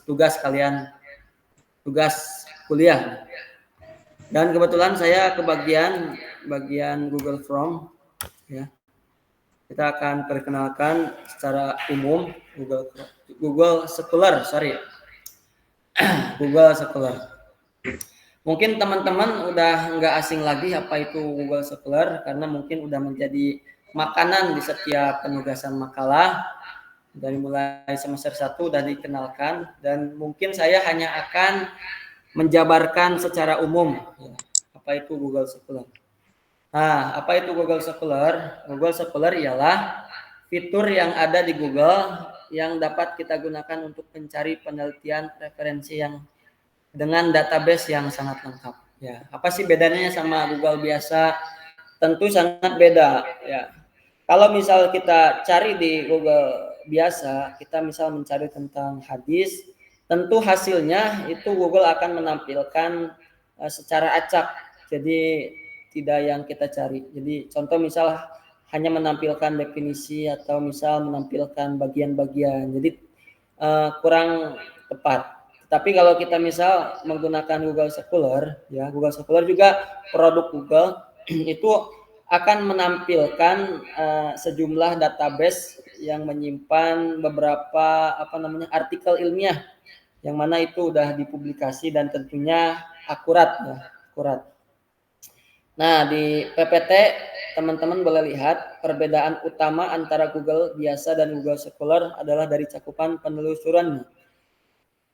tugas kalian, tugas kuliah. Dan kebetulan saya bagian Google Form, ya. Kita akan perkenalkan secara umum Google Scholar, Google Scholar. Mungkin teman-teman udah nggak asing lagi apa itu Google Scholar karena mungkin udah menjadi makanan di setiap penugasan makalah. Dari mulai semester 1 udah dikenalkan, dan mungkin saya hanya akan menjabarkan secara umum apa itu Google Scholar. Nah, apa itu Google Scholar? Google Scholar ialah fitur yang ada di Google yang dapat kita gunakan untuk mencari penelitian referensi yang dengan database yang sangat lengkap. Ya, apa sih bedanya sama Google biasa? Tentu sangat beda. Ya, kalau misal kita cari di Google biasa, kita misal mencari tentang hadis, tentu hasilnya itu Google akan menampilkan secara acak. Jadi tidak yang kita cari. Jadi contoh misal hanya menampilkan definisi atau misal menampilkan bagian-bagian. Jadi kurang tepat. Tapi kalau kita misal menggunakan Google Scholar, ya Google Scholar juga produk Google itu akan menampilkan sejumlah database yang menyimpan beberapa artikel ilmiah yang mana itu udah dipublikasi dan tentunya akurat, ya, akurat. Nah, di PPT teman-teman boleh lihat perbedaan utama antara Google biasa dan Google Scholar adalah dari cakupan penelusuran.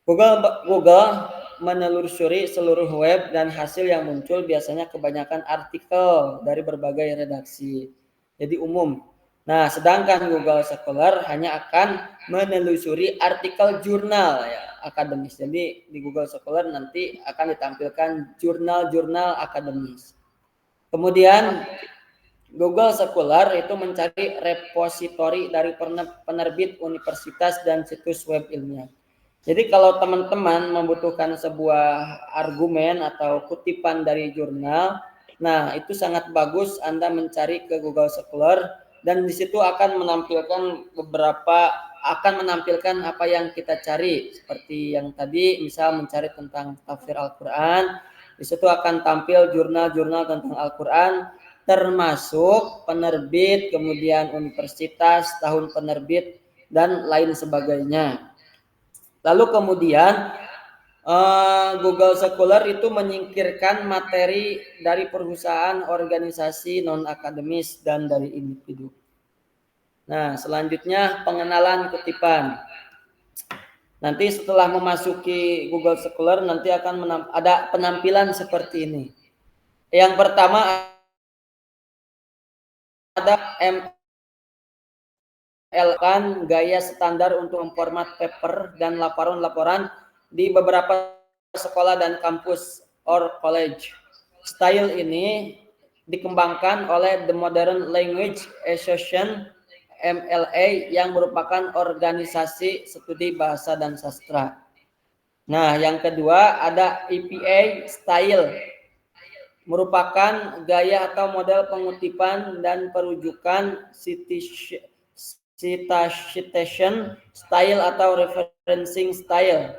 Google menelusuri seluruh web dan hasil yang muncul biasanya kebanyakan artikel dari berbagai redaksi. Jadi umum. Nah, sedangkan Google Scholar hanya akan menelusuri artikel jurnal, ya, akademis. Jadi di Google Scholar nanti akan ditampilkan jurnal-jurnal akademis. Kemudian Google Scholar itu mencari repositori dari penerbit universitas dan situs web ilmiah. Jadi kalau teman-teman membutuhkan sebuah argumen atau kutipan dari jurnal, nah itu sangat bagus Anda mencari ke Google Scholar, dan di situ akan menampilkan apa yang kita cari. Seperti yang tadi misal mencari tentang tafsir Al-Qur'an, di situ akan tampil jurnal-jurnal tentang Al-Qur'an termasuk penerbit, kemudian universitas, tahun penerbit dan lain sebagainya. Lalu kemudian Google Scholar itu menyingkirkan materi dari perusahaan, organisasi non-akademis, dan dari individu. Nah, selanjutnya pengenalan kutipan. Nanti setelah memasuki Google Scholar nanti akan ada penampilan seperti ini. Yang pertama ada MLK, gaya standar untuk memformat paper dan laporan-laporan di beberapa sekolah dan kampus or college. Style ini dikembangkan oleh The Modern Language Association MLA yang merupakan organisasi studi bahasa dan sastra. Nah, yang kedua ada EPA style, merupakan gaya atau model pengutipan dan perujukan citation style atau referencing style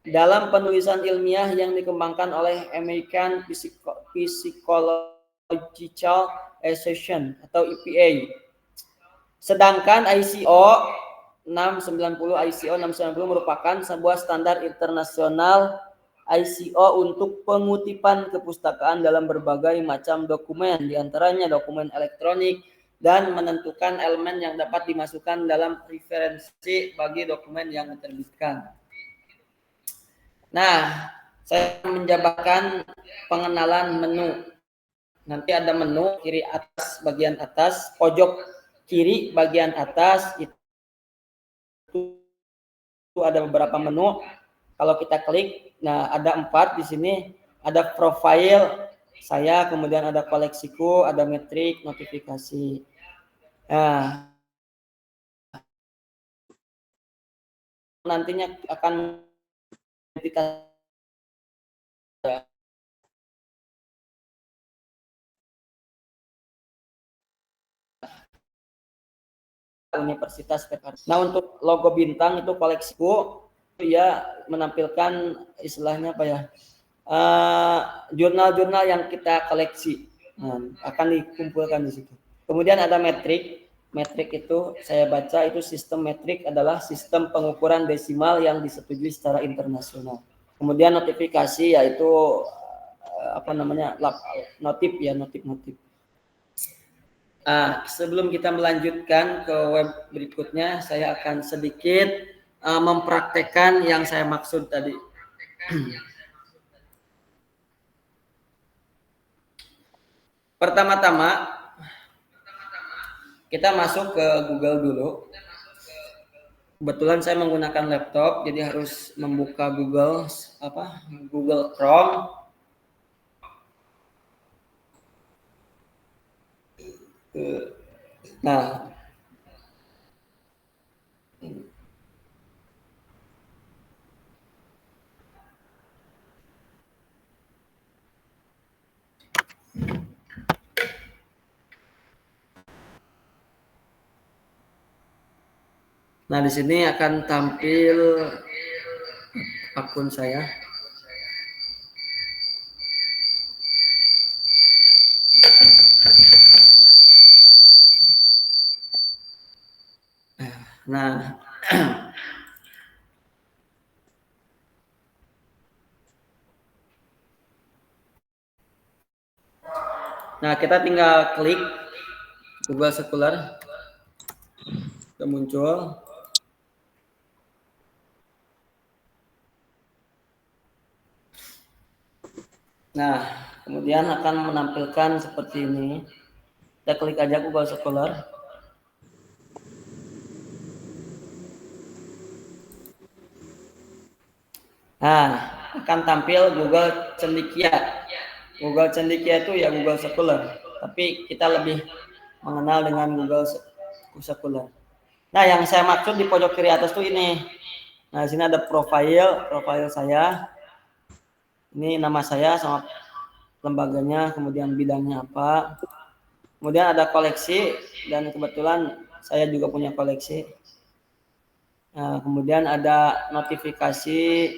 dalam penulisan ilmiah yang dikembangkan oleh American Psychological Association atau EPA. Sedangkan ICO 690 merupakan sebuah standar internasional ICO untuk pengutipan kepustakaan dalam berbagai macam dokumen, diantaranya dokumen elektronik, dan menentukan elemen yang dapat dimasukkan dalam referensi bagi dokumen yang diterbitkan. Nah, saya menjabarkan pengenalan menu. Nanti ada menu kiri atas, bagian atas, pojok kiri bagian atas itu ada beberapa menu. Kalau kita klik, nah ada 4 di sini. Ada profile saya, kemudian ada koleksiku, ada metrik, notifikasi. Nah, nantinya akan kita Universitas PKR. Nah, untuk logo bintang itu koleksiku, ya menampilkan istilahnya apa ya, jurnal-jurnal yang kita koleksi. Nah, akan dikumpulkan di situ. Kemudian ada metrik. Metrik itu saya baca itu sistem metrik adalah sistem pengukuran desimal yang disetujui secara internasional. Kemudian notifikasi yaitu apa namanya, notif ya, notif. Sebelum kita melanjutkan ke web berikutnya, saya akan sedikit mempraktekkan yang saya maksud tadi. Pertama-tama kita masuk ke Google dulu. Kebetulan saya menggunakan laptop, jadi harus membuka Google Chrome. Nah, di sini akan tampil akun saya. Nah, kita tinggal klik Google Scholar, sudah muncul. Nah, kemudian akan menampilkan seperti ini. Kita klik aja Google Scholar. Nah, akan tampil Google Cendekia. Google Cendekia itu ya Google Scholar, tapi kita lebih mengenal dengan Google Scholar. Nah, yang saya maksud di pojok kiri atas tuh ini. Nah, di sini ada profil saya. Ini nama saya sama lembaganya, kemudian bidangnya apa. Kemudian ada koleksi, dan kebetulan saya juga punya koleksi. Nah, kemudian ada notifikasi,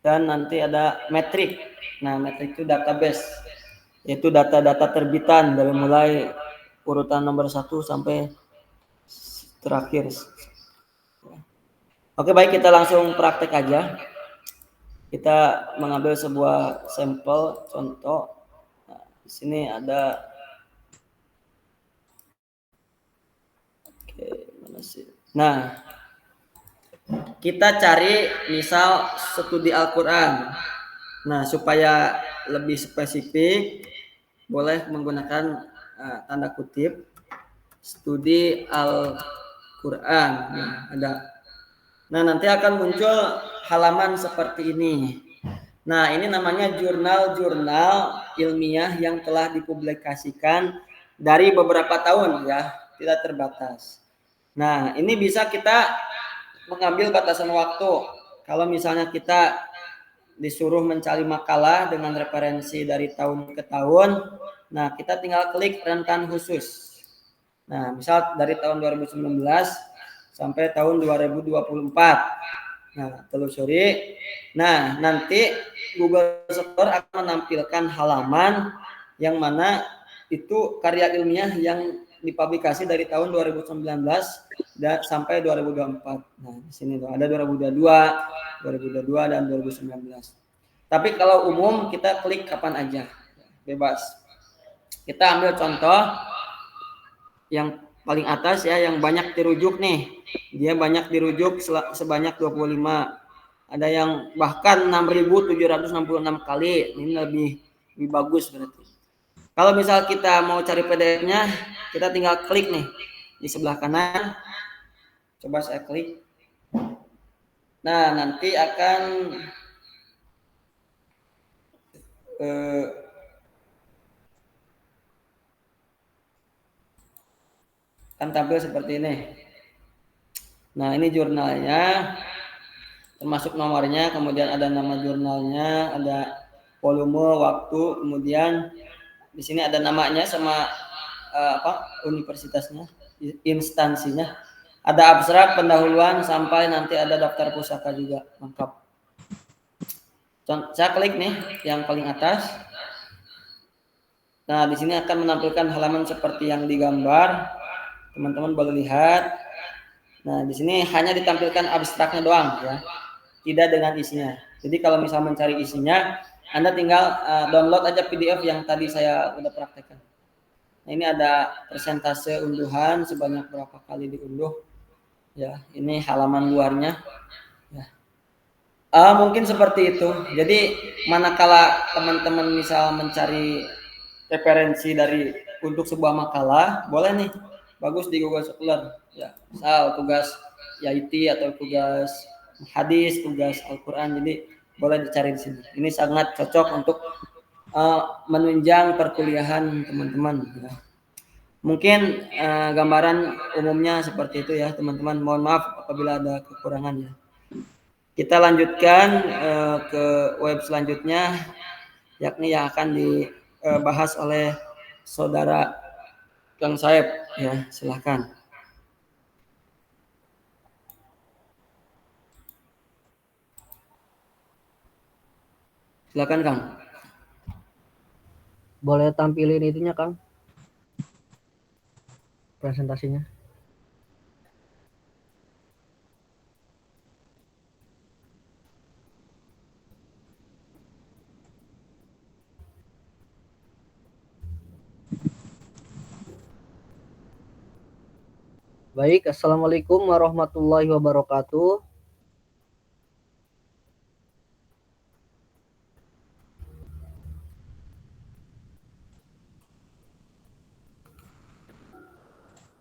dan nanti ada metrik. Nah, metrik itu database, yaitu data-data terbitan dari mulai urutan nomor 1 sampai terakhir. Oke, baik, kita langsung praktek aja. Kita mengambil sebuah sampel contoh. Nah, di sini ada. Oke, mana sih? Nah, kita cari misal studi Al-Quran. Nah, supaya lebih spesifik, boleh menggunakan tanda kutip studi Al-Quran. Nah, ada. Nah, nanti akan muncul halaman seperti ini. Nah, ini namanya jurnal-jurnal ilmiah yang telah dipublikasikan dari beberapa tahun ya, tidak terbatas. Nah, ini bisa kita mengambil batasan waktu. Kalau misalnya kita disuruh mencari makalah dengan referensi dari tahun ke tahun, nah kita tinggal klik rentan khusus. Nah, misal dari tahun 2019 sampai tahun 2024. Nah, telusuri. Nah, nanti Google Scholar akan menampilkan halaman yang mana itu karya ilmiah yang dipublikasi dari tahun 2019 sampai 2024. Nah, di sini tuh ada 2022 dan 2019. Tapi kalau umum kita klik kapan aja, bebas. Kita ambil contoh yang paling atas ya, yang banyak dirujuk nih. Dia banyak dirujuk sebanyak 25. Ada yang bahkan 6.766 kali. Ini lebih bagus berarti. Kalau misal kita mau cari PDF-nya, kita tinggal klik nih di sebelah kanan. Coba saya klik. Nah, nanti akan tampil seperti ini. Nah, ini jurnalnya, termasuk nomornya, kemudian ada nama jurnalnya, ada volume, waktu, kemudian di sini ada namanya sama universitasnya. instansinya. Ada abstrak, pendahuluan, sampai nanti ada daftar pusaka juga lengkap. Saya klik nih yang paling atas. Nah, di sini akan menampilkan halaman seperti yang digambar. Teman-teman boleh lihat. Nah, di sini hanya ditampilkan abstraknya doang ya. Tidak dengan isinya. Jadi kalau misal mencari isinya, Anda tinggal download aja PDF yang tadi saya udah praktekkan. Nah, ini ada persentase unduhan sebanyak berapa kali diunduh. Ya, ini halaman luarnya. Ya. Mungkin seperti itu. Jadi manakala teman-teman misal mencari referensi dari untuk sebuah makalah, boleh nih, bagus di Google Scholar. Ya, misal tugas IT atau tugas hadis, tugas Al-Quran. Jadi boleh dicari di sini. Ini sangat cocok untuk menunjang perkuliahan teman-teman. Ya. Mungkin gambaran umumnya seperti itu ya teman-teman. Mohon maaf apabila ada kekurangan ya. Kita lanjutkan ke web selanjutnya, yakni yang akan dibahas oleh saudara Kang Saeb ya, silahkan. Silakan Kang. Boleh tampilin itunya Kang, presentasinya. Baik, Assalamualaikum warahmatullahi wabarakatuh.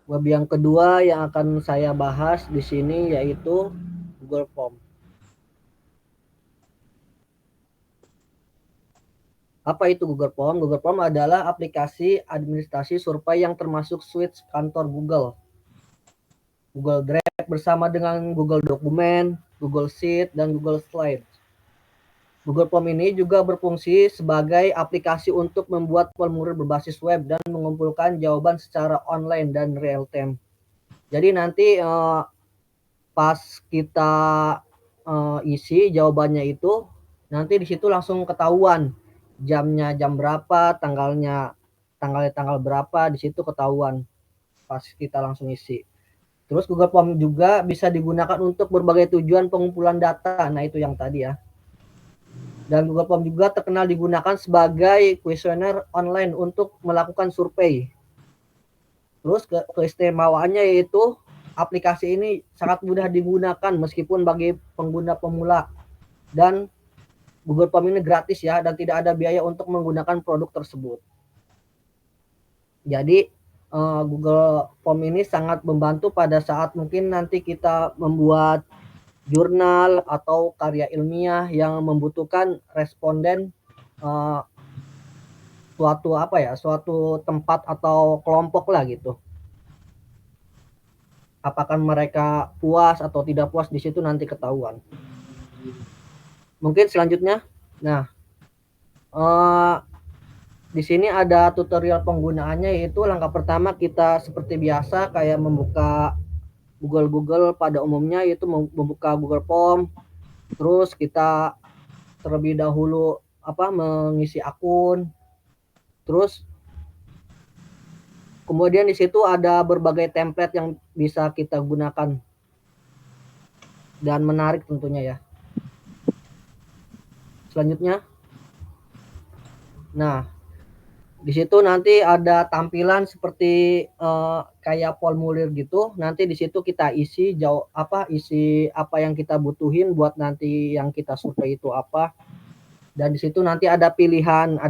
Web yang kedua yang akan saya bahas di sini yaitu Google Form. Apa itu Google Form? Google Form adalah aplikasi administrasi survei yang termasuk suite kantor Google. Google Drive bersama dengan Google Dokumen, Google Sheet, dan Google Slides. Google Form ini juga berfungsi sebagai aplikasi untuk membuat formulir berbasis web dan mengumpulkan jawaban secara online dan real time. Jadi nanti pas kita isi jawabannya itu, nanti di situ langsung ketahuan jamnya jam berapa, tanggalnya tanggal berapa, di situ ketahuan pas kita langsung isi. Terus Google Form juga bisa digunakan untuk berbagai tujuan pengumpulan data. Nah, itu yang tadi ya. Dan Google Form juga terkenal digunakan sebagai kuesioner online untuk melakukan survei. Terus keistimewaannya yaitu aplikasi ini sangat mudah digunakan meskipun bagi pengguna pemula. Dan Google Form ini gratis ya, dan tidak ada biaya untuk menggunakan produk tersebut. Jadi Google Form ini sangat membantu pada saat mungkin nanti kita membuat jurnal atau karya ilmiah yang membutuhkan responden suatu tempat atau kelompok lah gitu. Apakah mereka puas atau tidak puas, di situ nanti ketahuan. Mungkin selanjutnya, nah di sini ada tutorial penggunaannya, yaitu langkah pertama kita seperti biasa kayak membuka Google pada umumnya, yaitu membuka Google Form. Terus kita terlebih dahulu mengisi akun. Terus kemudian di situ ada berbagai template yang bisa kita gunakan dan menarik tentunya ya. Selanjutnya, nah di situ nanti ada tampilan seperti kayak formulir gitu. Nanti di situ kita isi isi apa yang kita butuhin buat nanti yang kita survei itu apa. Dan di situ nanti ada pilihan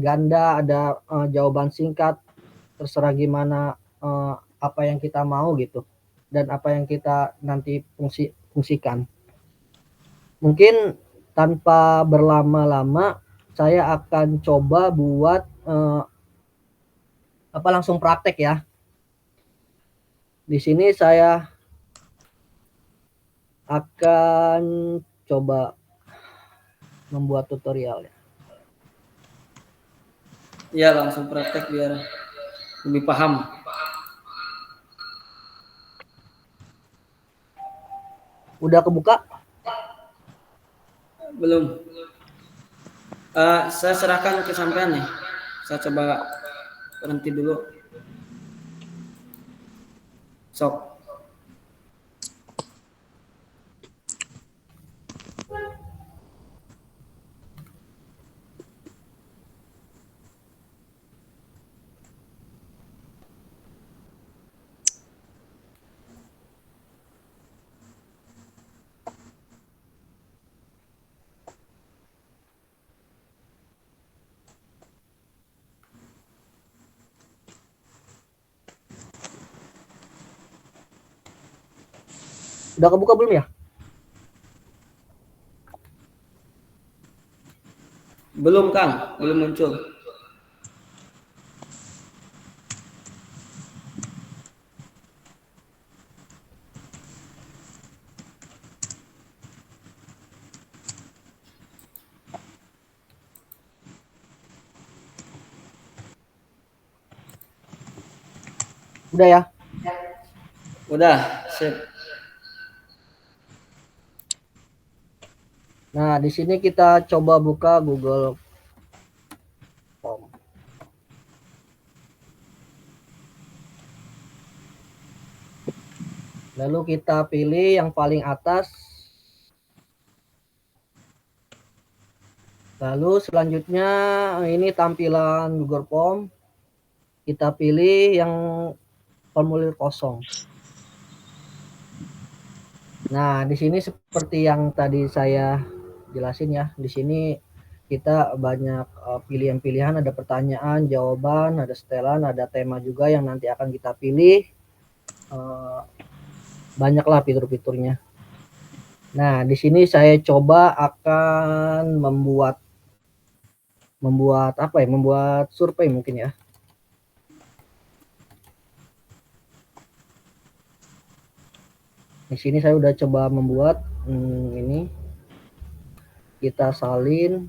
ganda, ada jawaban singkat, terserah gimana apa yang kita mau gitu, dan apa yang kita nanti fungsikan. Mungkin tanpa berlama-lama saya akan coba buat langsung praktek ya. Di sini saya akan coba membuat tutorial ya. Ya, langsung praktek biar lebih paham. Udah kebuka? Belum. Saya serahkan ke sampean nih. Saya coba berhenti dulu. Sok. Udah kebuka belum ya? Belum Kang, belum muncul. Udah ya? Udah, sip. Nah, di sini kita coba buka Google Form. Lalu kita pilih yang paling atas. Lalu selanjutnya ini tampilan Google Form. Kita pilih yang formulir kosong. Nah, di sini seperti yang tadi saya jelasin ya. Di sini kita banyak pilihan-pilihan, ada pertanyaan, jawaban, ada setelan, ada tema juga yang nanti akan kita pilih. Banyaklah fitur-fiturnya. Nah, di sini saya coba akan membuat apa ya? Membuat survei mungkin ya. Di sini saya udah coba membuat ini. Kita salin.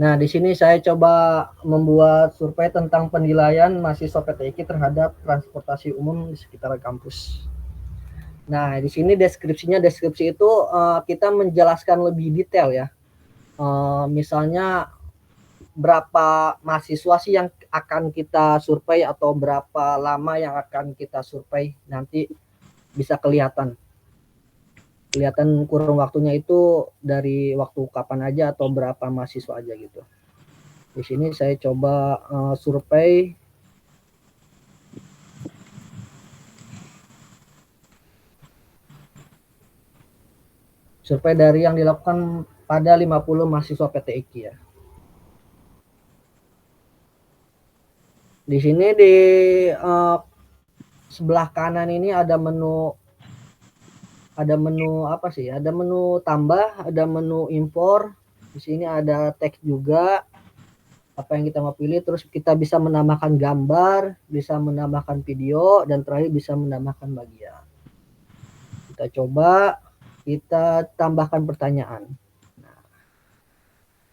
Nah, di sini saya coba membuat survei tentang penilaian mahasiswa PTIK terhadap transportasi umum di sekitar kampus. Nah, di sini deskripsi itu kita menjelaskan lebih detail ya. Misalnya berapa mahasiswa sih yang akan kita survei atau berapa lama yang akan kita survei, nanti bisa kelihatan kurun waktunya itu dari waktu kapan aja atau berapa mahasiswa aja gitu. Di sini saya coba survei. Survei dari yang dilakukan pada 50 mahasiswa PTIK ya. Di sini di sebelah kanan ini ada menu apa sih? Ada menu tambah, ada menu impor. Di sini ada teks juga apa yang kita mau pilih, terus kita bisa menambahkan gambar, bisa menambahkan video, dan terakhir bisa menambahkan bagian. Kita coba, kita tambahkan pertanyaan. Nah,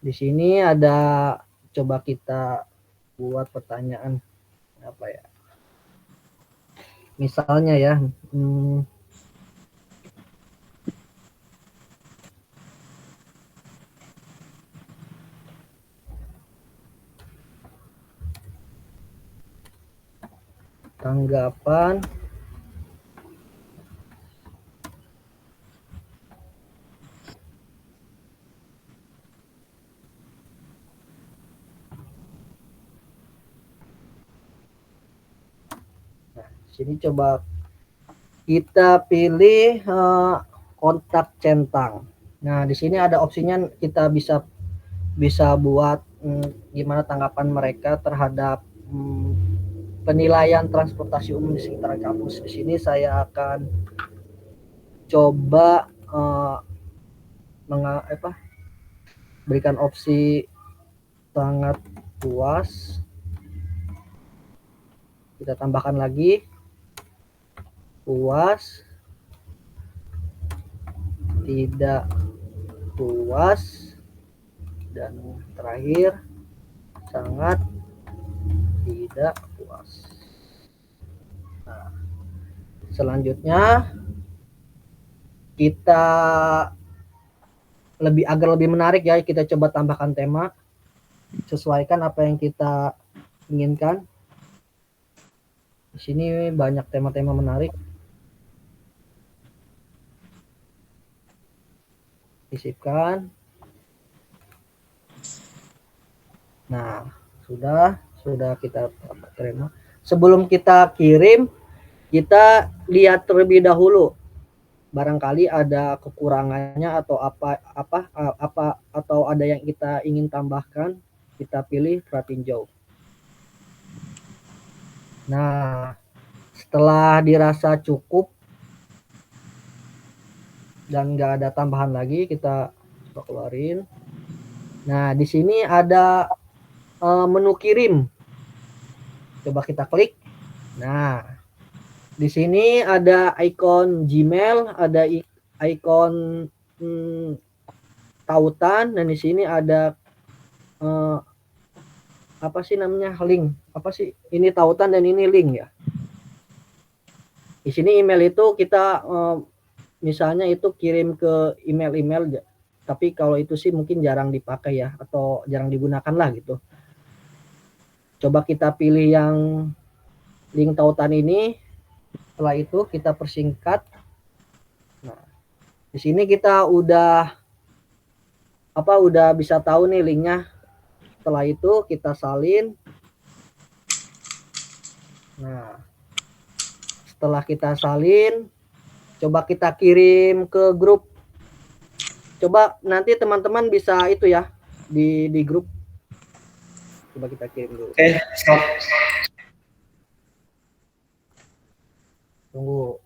di sini ada, coba kita buat pertanyaan apa ya? Misalnya ya, tanggapan sini coba kita pilih kontak centang. Nah, di sini ada opsinya kita bisa buat gimana tanggapan mereka terhadap penilaian transportasi umum di sekitar kampus. Di sini saya akan coba berikan opsi sangat puas. Kita tambahkan lagi puas, tidak puas, dan terakhir sangat tidak puas. Nah, selanjutnya kita agar lebih menarik ya, kita coba tambahkan tema, sesuaikan apa yang kita inginkan. Di sini banyak tema-tema menarik. Sisipkan. Nah, sudah kita terima. Sebelum kita kirim, kita lihat terlebih dahulu. Barangkali ada kekurangannya atau apa atau ada yang kita ingin tambahkan, kita pilih pratinjau. Nah, setelah dirasa cukup dan nggak ada tambahan lagi, kita keluarin. Nah, di sini ada menu kirim. Coba kita klik. Nah, di sini ada ikon Gmail, ada ikon tautan, dan di sini ada apa sih namanya, link. Apa sih? Ini tautan dan ini link ya. Di sini email itu kita misalnya itu kirim ke email, tapi kalau itu sih mungkin jarang dipakai ya, atau jarang digunakan lah gitu. Coba kita pilih yang link tautan ini. Setelah itu kita persingkat. Nah, di sini kita udah bisa tahu nih linknya. Setelah itu kita salin. Nah, setelah kita salin, coba kita kirim ke grup. Coba nanti teman-teman bisa itu ya, di grup. Coba kita kirim dulu. Oke, stop. Tunggu.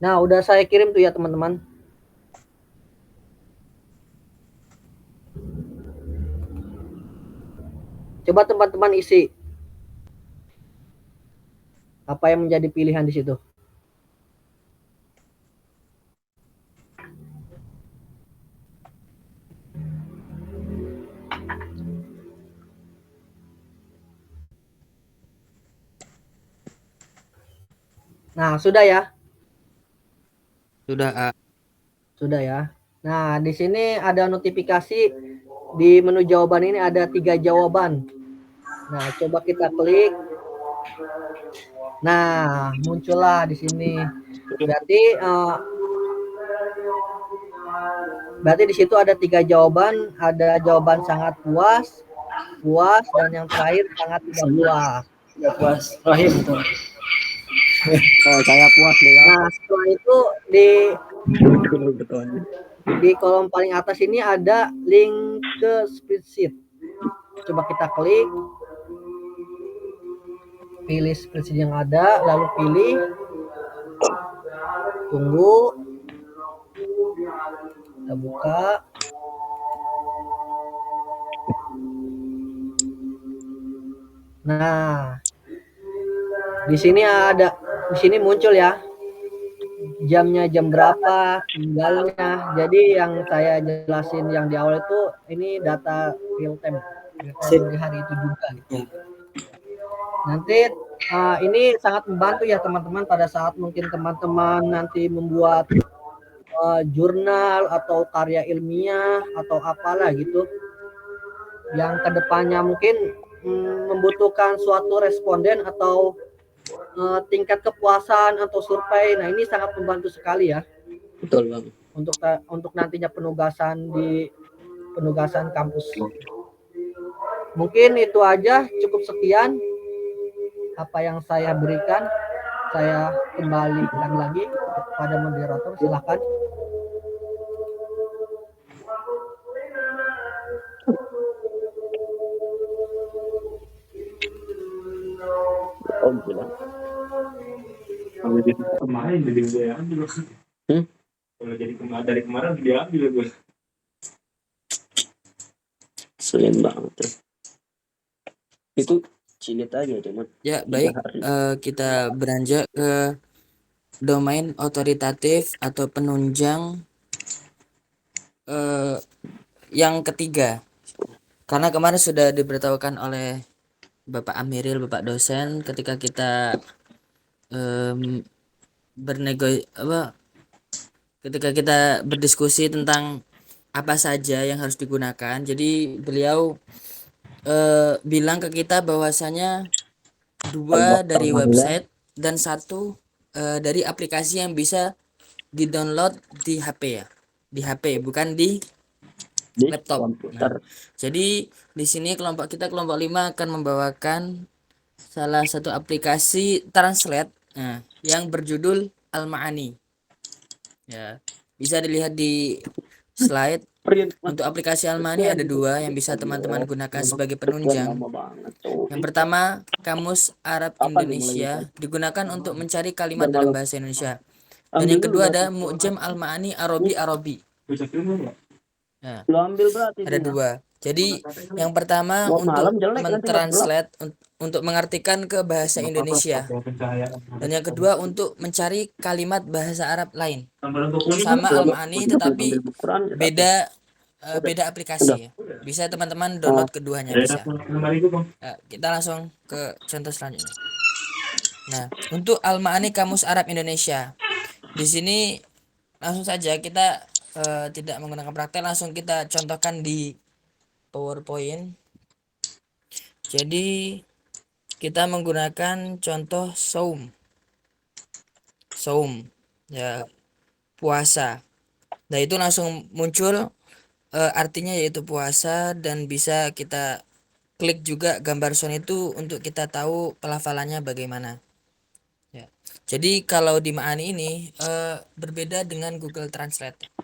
Nah, udah saya kirim tuh ya teman-teman. Coba teman-teman isi apa yang menjadi pilihan di situ. Nah, sudah ya? Sudah, Sudah ya. Nah, di sini ada notifikasi di menu jawaban ini ada 3 jawaban. Nah, coba kita klik. Nah, muncullah di sini. Berarti di situ ada 3 jawaban, ada jawaban sangat puas, dan yang terakhir sangat tidak puas. Tidak puas. Terakhir betul. Oh, saya puas nih ya. Nah, setelah itu di kolom paling atas ini ada link ke spreadsheet. Coba kita klik. Pilih spreadsheet yang ada, lalu pilih. Tunggu. Kita buka. Nah, di sini muncul ya jamnya, jam berapa, tinggalnya. Jadi yang saya jelasin yang di awal itu ini data real time dari hari itu juga gitu. Nanti ini sangat membantu ya teman-teman pada saat mungkin teman-teman nanti membuat jurnal atau karya ilmiah atau apalah gitu yang kedepannya mungkin membutuhkan suatu responden atau tingkat kepuasan atau survei. Nah, ini sangat membantu sekali ya. Betul, Bang. Untuk nantinya penugasan kampus. Mungkin itu aja, cukup sekian apa yang saya berikan. Saya kembalikan lagi kepada moderator, silakan. Kemarin jadi Kalau jadi dari kemarin diambil gue. Selain banget tuh. Itu cilit aja cuman Ya, 3 baik. hari. Kita beranjak ke domain otoritatif atau penunjang yang ketiga. Karena kemarin sudah diberitahukan oleh Bapak Amiril, Bapak dosen, ketika kita ketika kita berdiskusi tentang apa saja yang harus digunakan. Jadi beliau bilang ke kita bahwasanya 2 dari website dan 1 dari aplikasi yang bisa di-download di HP ya. Di HP, bukan di Di laptop. komputer. Jadi di sini kelompok 5 akan membawakan salah satu aplikasi translate yang berjudul Al-Ma'ani. Ya, bisa dilihat di slide. Untuk aplikasi Al-Ma'ani ada 2 yang bisa teman-teman gunakan sebagai penunjang. Lama banget tuh. Yang pertama, Kamus Arab Kapan Indonesia dimulainya? digunakan untuk mencari kalimat dalam bahasa Indonesia. Dan yang kedua ada Mu'jam Al-Ma'ani Arabi. Bisa film nggak? Nah, Lu ambil berarti ada 2. Jadi yang pertama Mau untuk malam jelek nanti mentranslate untuk mengartikan ke bahasa Indonesia. Dan yang kedua untuk mencari kalimat bahasa Arab lain. Sama Al-Ma'ani tetapi beda aplikasi ya. Bisa teman-teman download keduanya bisa. Kita langsung ke contoh selanjutnya. Nah, untuk Al-Ma'ani Kamus Arab Indonesia. Di sini langsung saja kita tidak menggunakan praktek, langsung kita contohkan di PowerPoint. Jadi kita menggunakan contoh saum ya, puasa. Nah, itu langsung muncul artinya yaitu puasa, dan bisa kita klik juga gambar sound itu untuk kita tahu pelafalannya bagaimana ya. Jadi kalau di Ma'ani ini berbeda dengan Google Translate.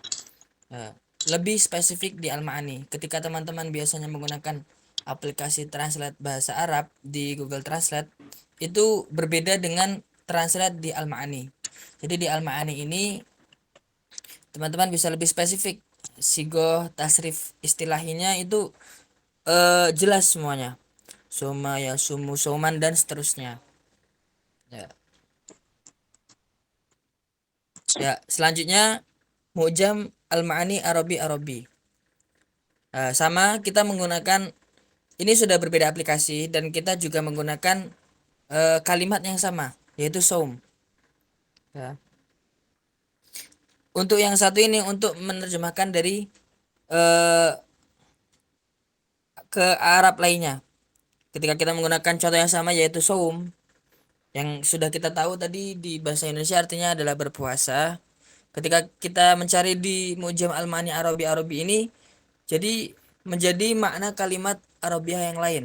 Lebih spesifik di Al-Ma'ani. Ketika teman-teman biasanya menggunakan aplikasi translate bahasa Arab di Google Translate, itu berbeda dengan translate di Al-Ma'ani. Jadi di Al-Ma'ani ini teman-teman bisa lebih spesifik. Sigoh, tasrif, istilahinya itu jelas semuanya. Soma, ya, sumu, soman, dan seterusnya. Ya, selanjutnya Mu'jam Al-Ma'ani Arabi. Sama, kita menggunakan, ini sudah berbeda aplikasi, dan kita juga menggunakan kalimat yang sama, yaitu saum. Ya. Untuk yang satu ini untuk menerjemahkan dari ke Arab lainnya. Ketika kita menggunakan contoh yang sama yaitu saum, yang sudah kita tahu tadi di bahasa Indonesia artinya adalah berpuasa. Ketika kita mencari di Mu'jam Al-Ma'ani Arabi ini, jadi menjadi makna kalimat Arabiah yang lain.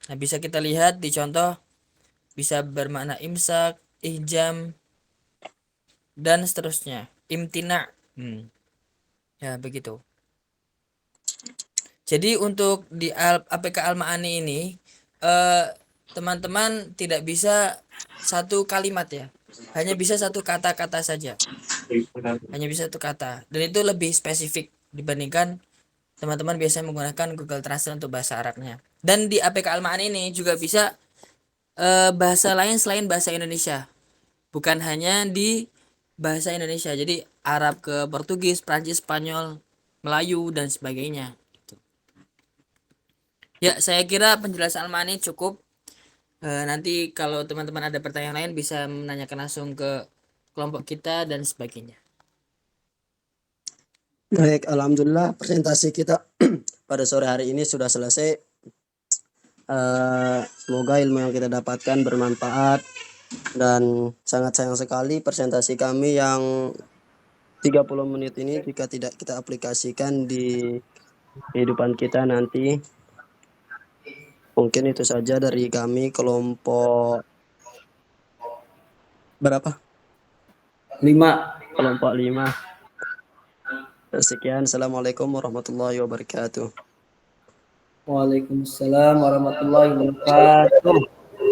Nah, bisa kita lihat di contoh, bisa bermakna imsak, ihjam, dan seterusnya. Imtina. Ya, begitu. Jadi untuk di APK Al-Ma'ani ini, teman-teman tidak bisa satu kalimat ya. Hanya bisa satu kata-kata saja. Hanya bisa satu kata. Dan itu lebih spesifik dibandingkan teman-teman biasanya menggunakan Google Translate untuk bahasa Arabnya. Dan di APK Al-Ma'ani ini juga bisa bahasa lain selain bahasa Indonesia. Bukan hanya di bahasa Indonesia. Jadi Arab ke Portugis, Prancis, Spanyol, Melayu, dan sebagainya. Ya, saya kira penjelasan Al-Ma'ani cukup. Nanti kalau teman-teman ada pertanyaan lain bisa menanyakan langsung ke kelompok kita dan sebagainya. Baik, alhamdulillah presentasi kita pada sore hari ini sudah selesai. Semoga ilmu yang kita dapatkan bermanfaat, dan sangat sayang sekali presentasi kami yang 30 menit ini jika tidak kita aplikasikan di kehidupan kita nanti. Mungkin itu saja dari kami kelompok berapa? 5. Kelompok 5. Sekian, assalamualaikum warahmatullahi wabarakatuh. Waalaikumsalam warahmatullahi wabarakatuh.